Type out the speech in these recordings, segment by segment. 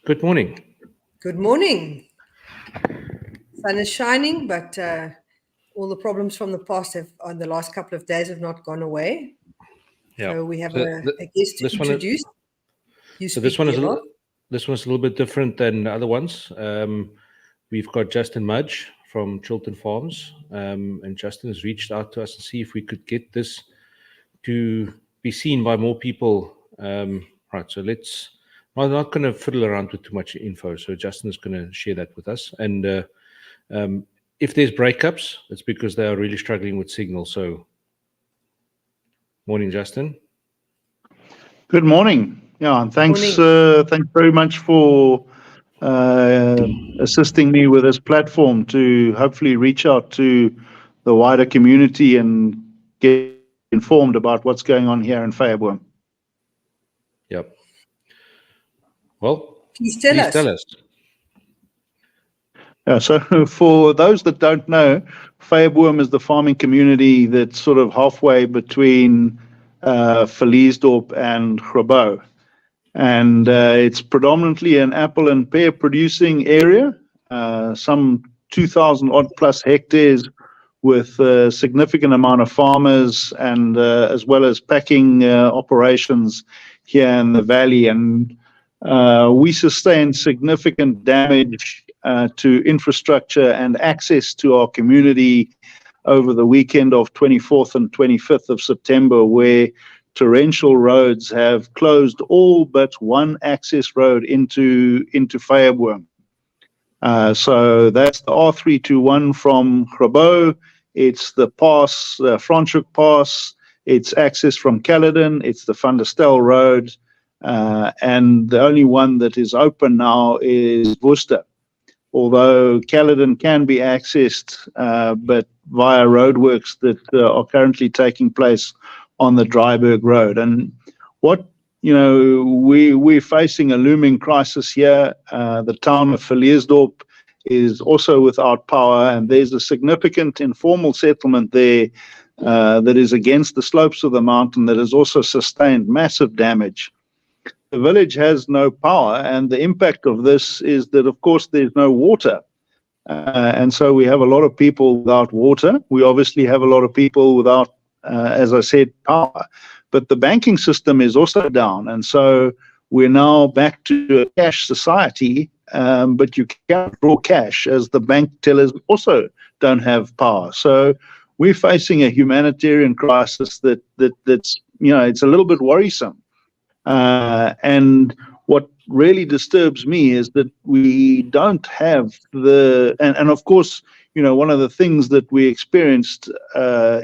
Good morning. Good morning. Sun is shining, but all the problems from the past on the last couple of days have not gone away. Yeah. So we have a guest to this one introduce. this one is this one's a little bit different than the other ones. We've got Justin Mudge from Chiltern Farms, and Justin has reached out to us to see if we could get this to be seen by more people. Right, so I'm not going to fiddle around with too much info. So Justin is going to share that with us. And if there's breakups, it's because they are really struggling with signal. So, morning, Justin. Good morning. Yeah, and thanks very much for assisting me with this platform to hopefully reach out to the wider community and get informed about what's going on here in Vyeboom. Yep. Well, please tell us. Yeah, so for those that don't know, Vyeboom is the farming community that's sort of halfway between Villiersdorp and Grabo. And it's predominantly an apple and pear producing area, some 2,000 odd plus hectares with a significant amount of farmers and as well as packing operations here in the valley. And we sustained significant damage to infrastructure and access to our community over the weekend of 24th and 25th of September, where torrential roads have closed all but one access road into Vyeboom. So that's the R321 from Grabo. It's the pass, Franschhoek Pass. It's access from Caledon. It's the Van der Stel Road. And the only one that is open now is Worcester, although Caledon can be accessed, but via roadworks that are currently taking place on the Dryburg Road. And what, we're facing a looming crisis here. The town of Villiersdorp is also without power, and there's a significant informal settlement there that is against the slopes of the mountain that has also sustained massive damage. The village has no power, and the impact of this is that, of course, there's no water. And so we have a lot of people without water. We obviously have a lot of people without, as I said, power. But the banking system is also down. And so we're now back to a cash society, but you can't draw cash as the bank tellers also don't have power. So we're facing a humanitarian crisis that's, it's a little bit worrisome. And what really disturbs me is that we don't have and of course, one of the things that we experienced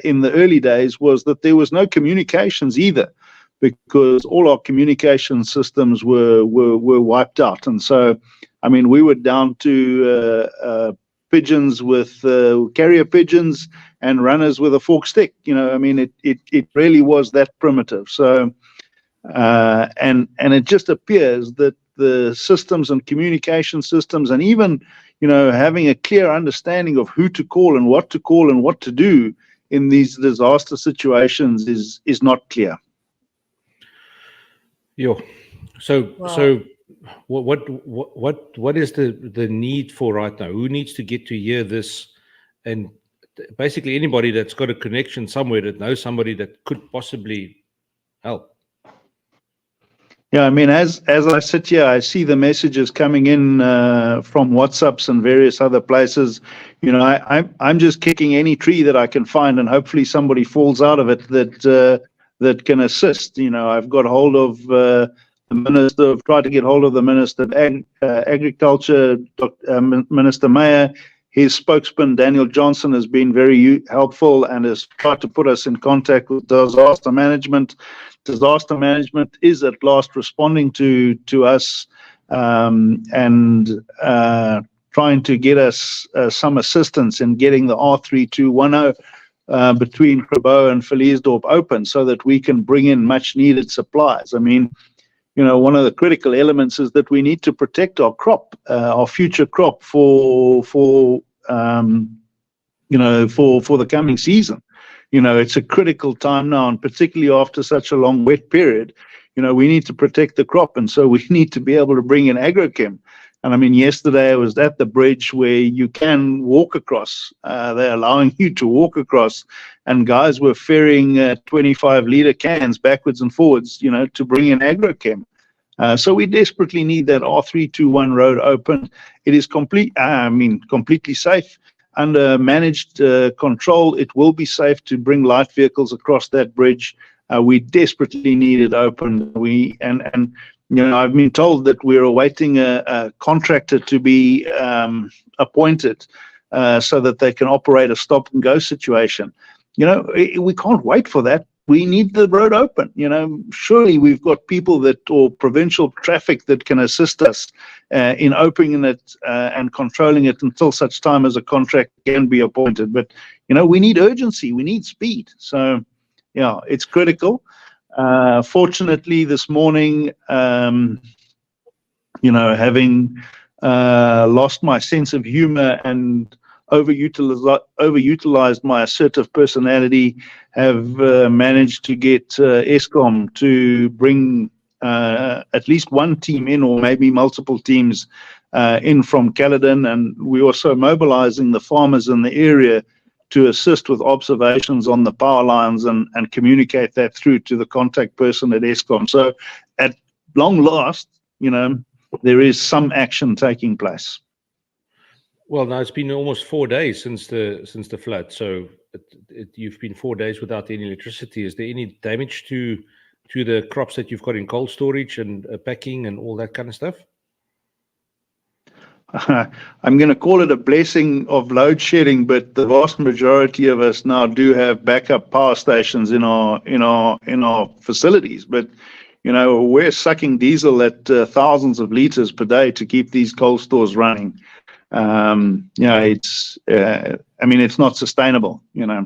in the early days was that there was no communications either, because all our communication systems were wiped out. And so, I mean, we were down to pigeons with carrier pigeons and runners with a fork stick. I mean, it really was that primitive. So, and it just appears that the systems and communication systems, and even having a clear understanding of who to call and what to do in these disaster situations is not clear. Yo, so Wow. So what is the need for right now? Who needs to get to hear this? And basically anybody that's got a connection somewhere that knows somebody that could possibly help. Yeah, I mean, as I sit here, I see the messages coming in from WhatsApps and various other places. I'm just kicking any tree that I can find, and hopefully somebody falls out of it that can assist. I've got hold of the minister. I've tried to get hold of the Minister of Agriculture, Minister Meyer. His spokesman, Daniel Johnson, has been very helpful and has tried to put us in contact with disaster management. Disaster management is at last responding to us and trying to get us some assistance in getting the R3210 between Grabo and Villiersdorp open so that we can bring in much needed supplies. I mean, one of the critical elements is that we need to protect our crop, our future crop for the coming season. it's a critical time now, and particularly after such a long wet period, we need to protect the crop, and so we need to be able to bring in agrochem. And I mean, yesterday I was at the bridge where you can walk across. They're allowing you to walk across, and guys were ferrying 25-liter cans backwards and forwards, to bring in agrochem. So we desperately need that R321 road open. It is completely safe. Under managed control, it will be safe to bring light vehicles across that bridge. We desperately need it open. I've been told that we're awaiting a contractor to be appointed so that they can operate a stop and go situation. We can't wait for that. We need the road open. Surely we've got people or provincial traffic that can assist us in opening it and controlling it until such time as a contract can be appointed. But, we need urgency. We need speed. So, yeah, it's critical. Fortunately, this morning, having lost my sense of humor and overutilized my assertive personality, have managed to get Eskom to bring at least one team in, or maybe multiple teams in from Caledon, and we're also mobilizing the farmers in the area to assist with observations on the power lines and communicate that through to the contact person at Eskom. So at long last, there is some action taking place. Well, now it's been almost 4 days since the flood. So you've been 4 days without any electricity. Is there any damage to the crops that you've got in cold storage and packing and all that kind of stuff? I'm going to call it a blessing of load shedding, but the vast majority of us now do have backup power stations in our facilities. But we're sucking diesel at thousands of liters per day to keep these cold stores running. It's not sustainable. Yeah,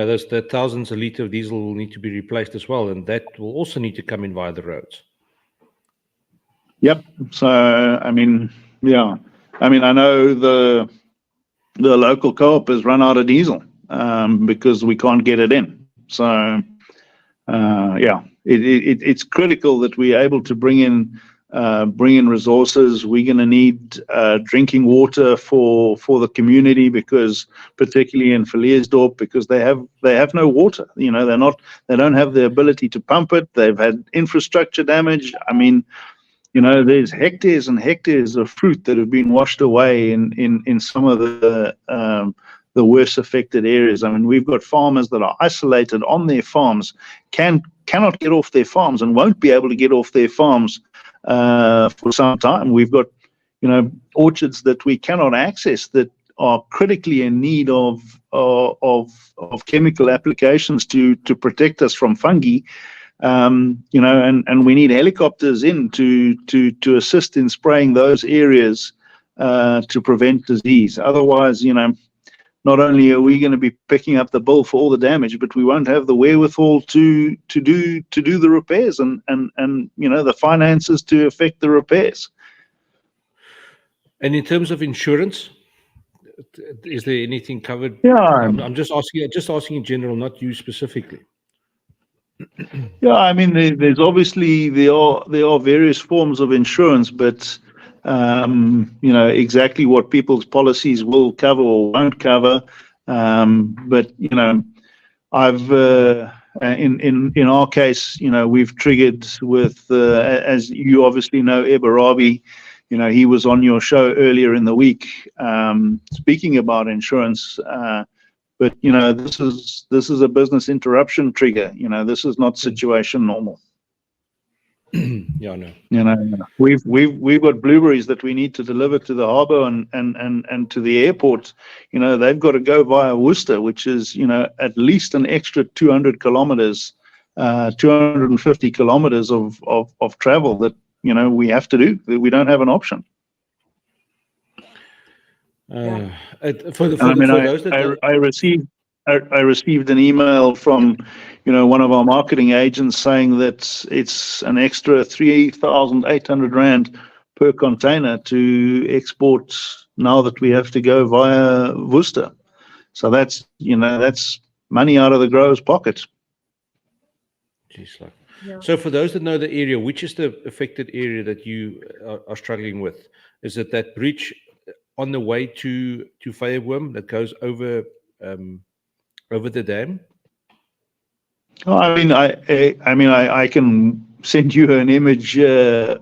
the thousands of liters of diesel will need to be replaced as well, and that will also need to come in via the roads. Yep. So I know the local co-op has run out of diesel because we can't get it in. So it's critical that we're able to bring in resources. We're going to need drinking water for the community, because particularly in Villiersdorp, because they have no water. They don't have the ability to pump it. They've had infrastructure damage. There's hectares and hectares of fruit that have been washed away in some of the worst affected areas. We've got farmers that are isolated on their farms, cannot get off their farms and won't be able to get off their farms for some time. We've got, orchards that we cannot access that are critically in need of chemical applications to protect us from fungi. And we need helicopters in to assist in spraying those areas to prevent disease. Otherwise, not only are we going to be picking up the bill for all the damage, but we won't have the wherewithal to do the repairs and the finances to effect the repairs. And in terms of insurance, is there anything covered? Yeah, I'm just asking in general, not you specifically. Yeah, there's obviously there are various forms of insurance, but exactly what people's policies will cover or won't cover. But I've in our case, we've triggered with as you obviously know, Eberabi. He was on your show earlier in the week speaking about insurance. But this is a business interruption trigger. This is not situation normal. Yeah, no. We've got blueberries that we need to deliver to the harbour and to the airport. They've got to go via Worcester, which is at least an extra 200 kilometers, 250 kilometers of travel that we have to do. We don't have an option. I received an email from one of our marketing agents saying that it's an extra 3,800 rand per container to export now that we have to go via Worcester. So that's money out of the growers' pockets. Jeez, like. Yeah. So for those that know the area, which is the affected area that you are struggling with? Is it that bridge on the way to Vyeboom that goes over the dam? Oh, I mean, I can send you an image, but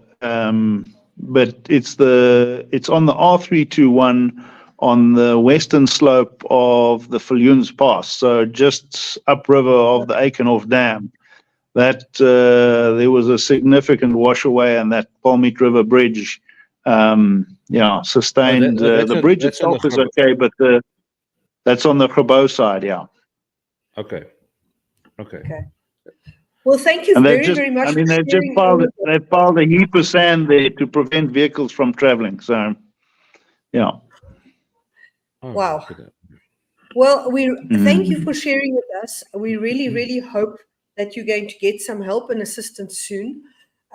it's on the R321 on the western slope of the Viljoens Pass, so just upriver of the Eikenhof Dam. That there was a significant wash away, and that Palmeet River Bridge, sustained. The bridge itself is okay, but that's on the Grabo side, yeah. Okay. Well, thank you very much. I mean, they've piled a heap of sand there to prevent vehicles from traveling. So, yeah. Oh, wow. Well, thank you for sharing with us. We really hope that you're going to get some help and assistance soon.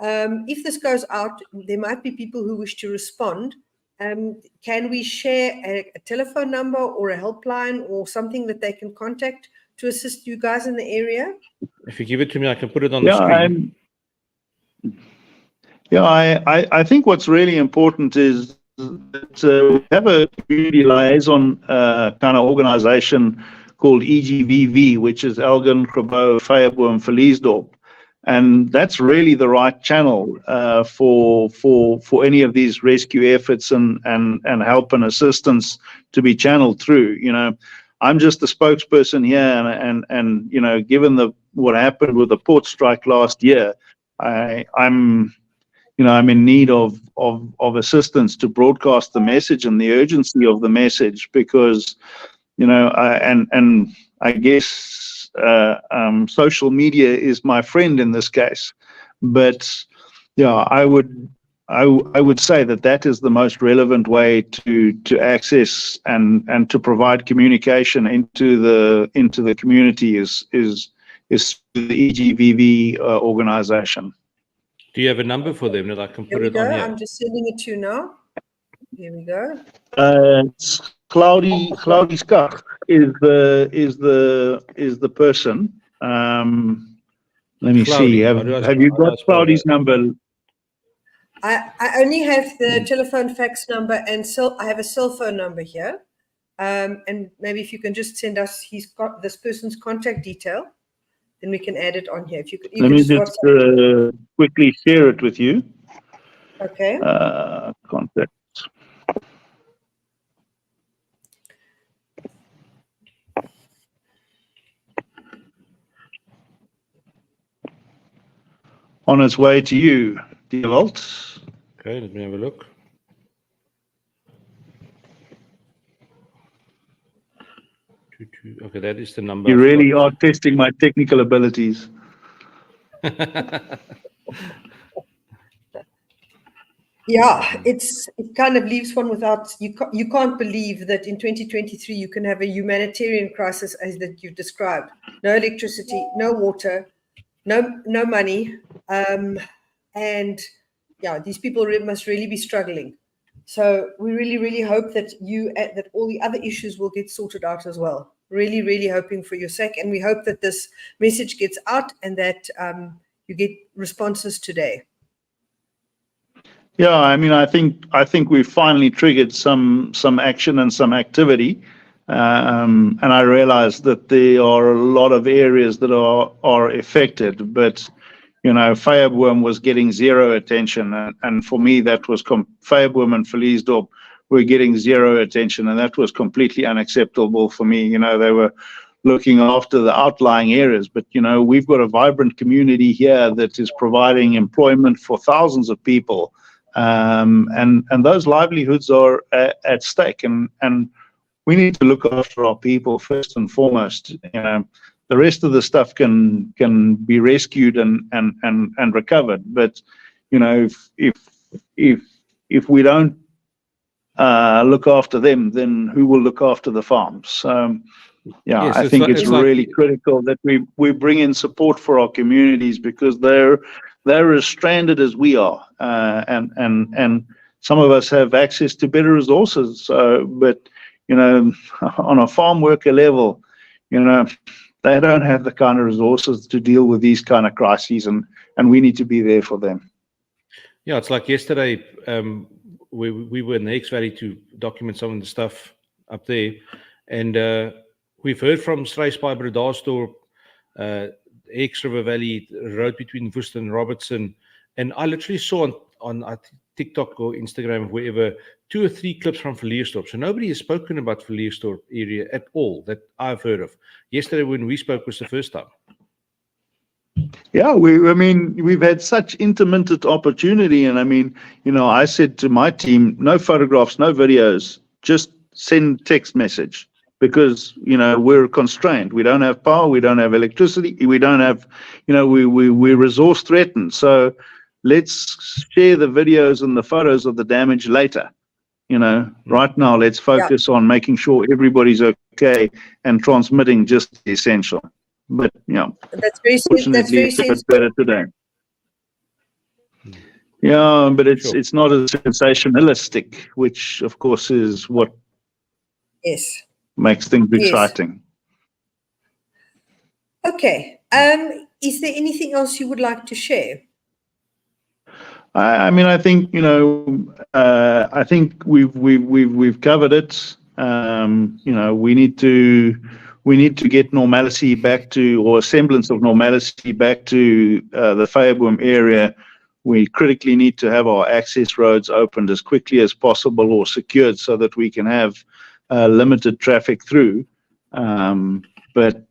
If this goes out, there might be people who wish to respond. Can we share a telephone number or a helpline or something that they can contact to assist you guys in the area? If you give it to me, I can put it on the screen. I think what's really important is that we have a community liaison kind of organization called EGVV, which is Elgin, Grabo, Vyeboom, Villiersdorp. And that's really the right channel for any of these rescue efforts and help and assistance to be channeled through. I'm just the spokesperson here, and given what happened with the port strike last year, I'm in need of assistance to broadcast the message and the urgency of the message, because I guess social media is my friend in this case. But I would say that is the most relevant way to access and to provide communication into the community is the EGVV organization. Do you have a number for them that I can put it on here? I'm just sending it to you now. Here we go. It's Cloudy Skach is the person. Let me see. Have you got Cloudy's number? I only have the telephone fax number, and I have a cell phone number here. And maybe if you can just send us this person's contact detail, then we can add it on here. If you could, let me just quickly share it with you. Okay. Contact. On its way to you, dear Walt. Okay, let me have a look. Okay, that is the number. You really are testing my technical abilities. Yeah, it kind of leaves one without, you can't believe that in 2023 you can have a humanitarian crisis as that you've described. No electricity, no water, no money, and yeah, these people must really be struggling. So we really hope that that all the other issues will get sorted out as well. Really hoping for your sake, and we hope that this message gets out and that you get responses today. Yeah, I mean, I think we've finally triggered some action and some activity, and I realize that there are a lot of areas that are affected, but Vyeboom was getting zero attention, and for me that was Vyeboom and Villiersdorp were getting zero attention, and that was completely unacceptable for me. They were looking after the outlying areas, but we've got a vibrant community here that is providing employment for thousands of people. And those livelihoods are at stake, and we need to look after our people first and foremost. The rest of the stuff can be rescued and recovered, but if we don't look after them, then who will look after the farms? Yes, I think it's really critical that we bring in support for our communities, because they're as stranded as we are, and some of us have access to better resources. But on a farm worker level, they don't have the kind of resources to deal with these kind of crises, and we need to be there for them. Yeah, it's like yesterday, we were in the X Valley to document some of the stuff up there, and we've heard from Struis by Villiersdorp, X River Valley, road between Worcester and Robertson, and I literally saw on TikTok or Instagram or wherever 2 or 3 clips from Villiersdorp. So nobody has spoken about Villiersdorp area at all that I've heard of. Yesterday when we spoke was the first time. Yeah, we've had such intermittent opportunity, and I mean, I said to my team, no photographs, no videos, just send text message, because we're constrained. We don't have power, we don't have electricity, we don't have, we're resource threatened. So let's share the videos and the photos of the damage later. Right now, let's focus on making sure everybody's okay and transmitting just the essential. But that's very sensible. Better today. Yeah, but it's not as sensationalistic, which of course is what makes things exciting. Okay. Is there anything else you would like to share? I mean, I think I think we've covered it. We need to get normalcy back to, or a semblance of normalcy back to the Vyeboom area. We critically need to have our access roads opened as quickly as possible or secured so that we can have limited traffic through. But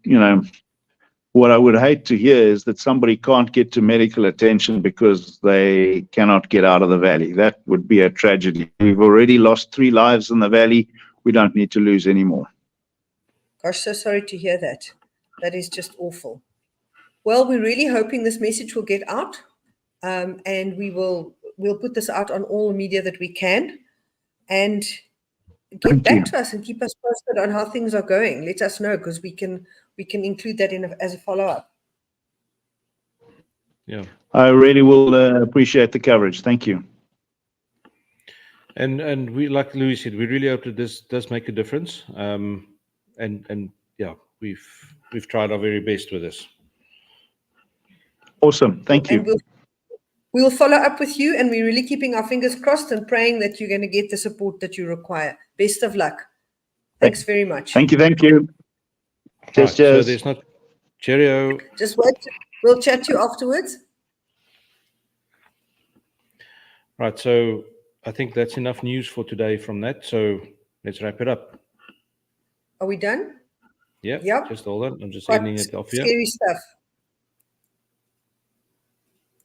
what I would hate to hear is that somebody can't get to medical attention because they cannot get out of the valley. That would be a tragedy. We've already lost 3 lives in the valley. We don't need to lose any more. Gosh, so sorry to hear that. That is just awful. Well, we're really hoping this message will get out, and we'll put this out on all the media that we can, and get back to us and keep us posted on how things are going. Let us know, because we can include that as a follow-up. Yeah, I really will appreciate the coverage. Thank you. And we, like Louis said, we really hope that this does make a difference. And yeah, we've tried our very best with this. Awesome, thank you. And we'll follow up with you, and we're really keeping our fingers crossed and praying that you're going to get the support that you require. Best of luck. Thanks very much. Thank you. Cheers. So there's not cheerio. Just wait. We'll chat to you afterwards. Right. So I think that's enough news for today from that. So let's wrap it up. Are we done? Yeah. Yep. Just hold on. I'm just ending it off here. Scary stuff.